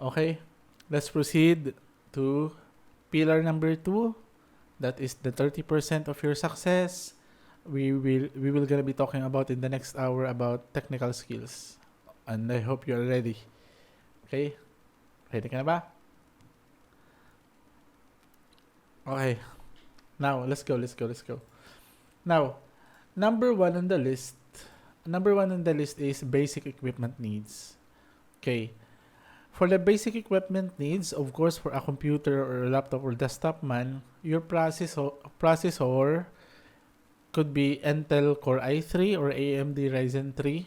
Okay, let's proceed to pillar number 2. That is the 30% of your success. We will gonna be talking about in the next hour about technical skills. And I hope you're ready. Okay? Ready ka na ba? Okay. Now, let's go. Now, number one on the list is basic equipment needs. Okay. For the basic equipment needs, of course, for a computer or a laptop or desktop man, your processor could be Intel Core i3 or AMD Ryzen 3.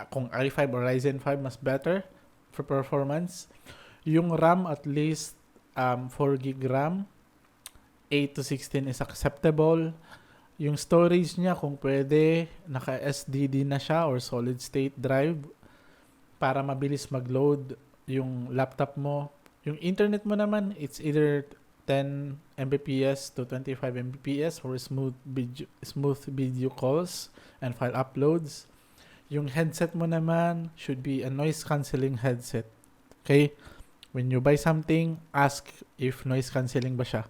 Kung i5 or Ryzen 5, mas better for performance. Yung RAM, at least 4 gig RAM. 8 to 16 is acceptable. Yung storage niya, kung pwede, naka-SSD na siya or solid state drive para mabilis mag-load yung laptop mo. Yung internet mo naman, it's either 10 Mbps to 25 Mbps for smooth video calls and file uploads. Yung headset mo naman should be a noise cancelling headset. Okay? When you buy something, ask if noise cancelling ba siya.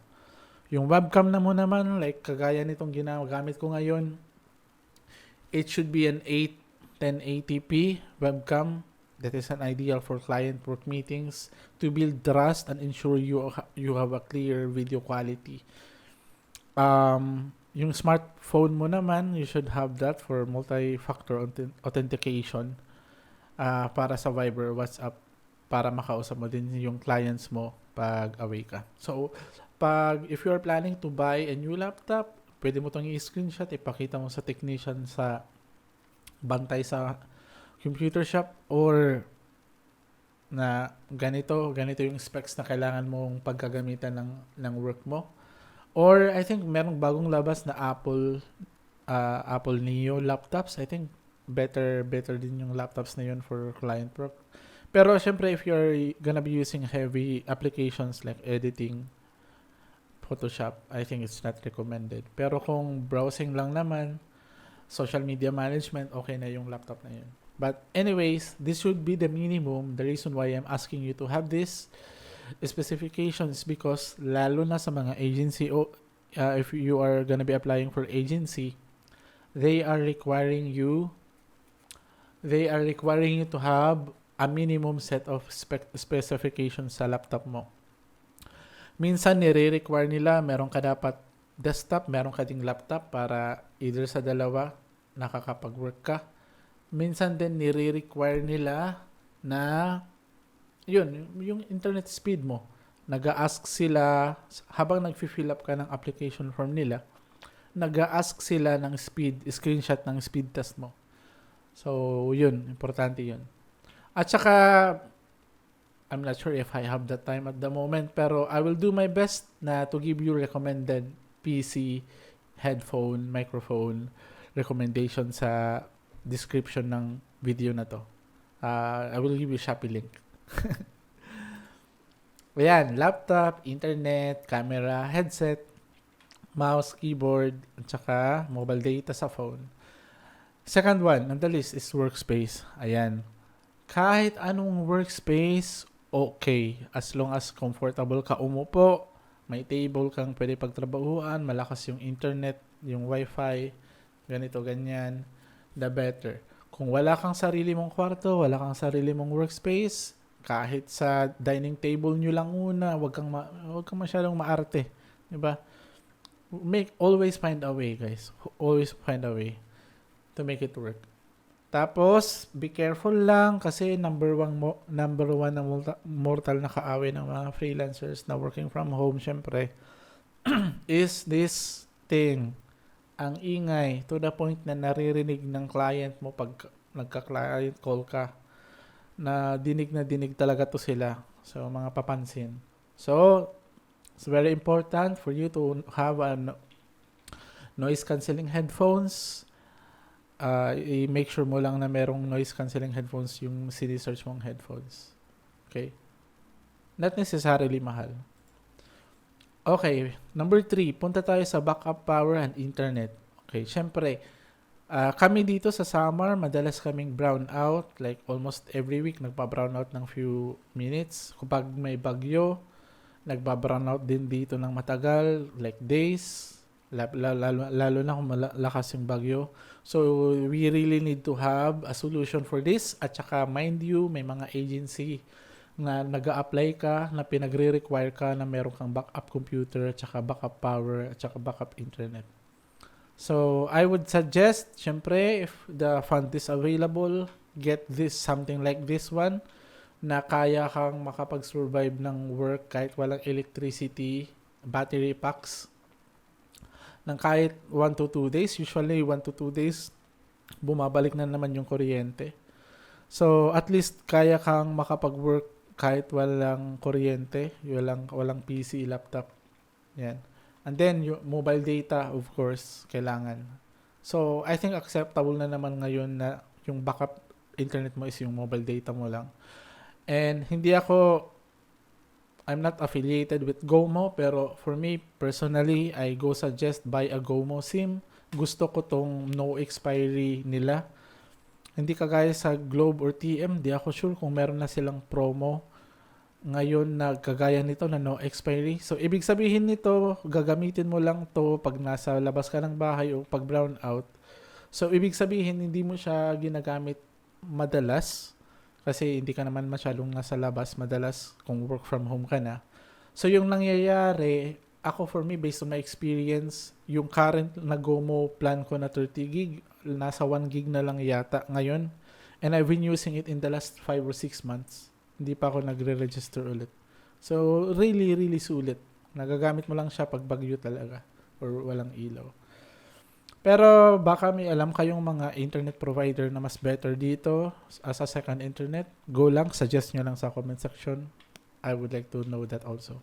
Yung webcam na mo naman, like kagaya nitong ginagamit ko ngayon, it should be an 1080p webcam. That is an ideal for client work meetings to build trust and ensure you have a clear video quality. Yung smartphone mo naman, you should have that for multi-factor authentication para sa Viber, WhatsApp, para makausap mo din yung clients mo pag away ka. So, if you are planning to buy a new laptop, pwede mo itong i-screenshot, ipakita mo sa technician sa bantay sa computer shop, or na ganito yung specs na kailangan mong pagkagamitan ng work mo. Or I think merong bagong labas na Apple Neo laptops. I think better din yung laptops na yun for client work. Pero syempre, if you're gonna be using heavy applications like editing, Photoshop, I think it's not recommended. Pero kung browsing lang naman, social media management, okay na yung laptop na yun. But anyways, this should be the minimum. The reason why I'm asking you to have this specifications because lalo na sa mga agency, if you are gonna be applying for agency, they are requiring you to have a minimum set of specifications sa laptop mo. Minsan nire-require nila, meron ka dapat desktop, meron ka ding laptop para either sa dalawa nakakapag-work ka. Minsan din nire-require nila na yung internet speed mo. Nag-a-ask sila habang nag-fill up ka ng application form nila, nag-a-ask sila ng screenshot ng speed test mo. So, importante yun. At saka, I'm not sure if I have the time at the moment, pero I will do my best na to give you recommended PC, headphone, microphone, recommendation sa description ng video na to. I will give you Shopee link. Ayan, laptop, internet, camera, headset, mouse, keyboard, at saka mobile data sa phone. Second one on the list is workspace. Ayan. Kahit anong workspace, okay. As long as comfortable ka umupo, may table kang pwede pagtrabahuan, malakas yung internet, yung wifi, ganito, ganyan, the better. Kung wala kang sarili mong kwarto, wala kang sarili mong workspace, kahit sa dining table nyo lang una, wag kang masyadong maarte. Diba? Always find a way, guys. Always find a way to make it work. Tapos, be careful lang kasi number one na mortal na kaaway ng mga freelancers na working from home, syempre, is this thing. Ang ingay to the point na naririnig ng client mo pag nagka-client call ka na dinig talaga to sila. So, mga papansin. So, it's very important for you to have a noise cancelling headphones. I-make sure mo lang na merong noise cancelling headphones yung sini-search mong headphones. Okay? Not necessarily mahal. Okay, number 3, punta tayo sa backup power and internet. Okay, syempre, Kami dito sa summer, madalas kaming brown out. Like almost every week, nagpa-brown out ng few minutes. Kapag may bagyo, nagba-brown out din dito ng matagal, like days. Lalo na kung malakas yung bagyo. So, we really need to have a solution for this. At saka, mind you, may mga agency na nag-a-apply ka, na pinagre-require ka na meron kang backup computer, at saka backup power, at saka backup internet. So, I would suggest, syempre, if the fund is available, get this, something like this one, na kaya kang makapag-survive ng work kahit walang electricity, battery packs, ng kahit 1 to 2 days. Usually, 1 to 2 days, bumabalik na naman yung kuryente. So, at least, kaya kang makapag-work kahit walang kuryente, walang PC, laptop. Yan. And then, yung mobile data, of course, kailangan. So, I think acceptable na naman ngayon na yung backup internet mo is yung mobile data mo lang. And I'm not affiliated with GOMO, pero for me, personally, I go suggest buy a GOMO SIM. Gusto ko tong no expiry nila. Hindi kagaya sa Globe or TM, di ako sure kung meron na silang promo ngayon na kagaya nito na no expiry. So, ibig sabihin nito, gagamitin mo lang to pag nasa labas ka ng bahay o pag brown out. So, ibig sabihin, hindi mo siya ginagamit madalas kasi hindi ka naman masyadong nasa labas madalas kung work from home ka na. So, yung nangyayari, ako for me, based on my experience, yung current na GOMO plan ko na 30 gig, nasa 1 gig na lang yata ngayon. And I've been using it in the last 5 or 6 months. Hindi pa ako nagre-register ulit. So, really, really sulit. Nagagamit mo lang siya pag bagyo talaga or walang ilaw. Pero baka may alam kayong mga internet provider na mas better dito as a second internet. Go lang, suggest nyo lang sa comment section. I would like to know that also.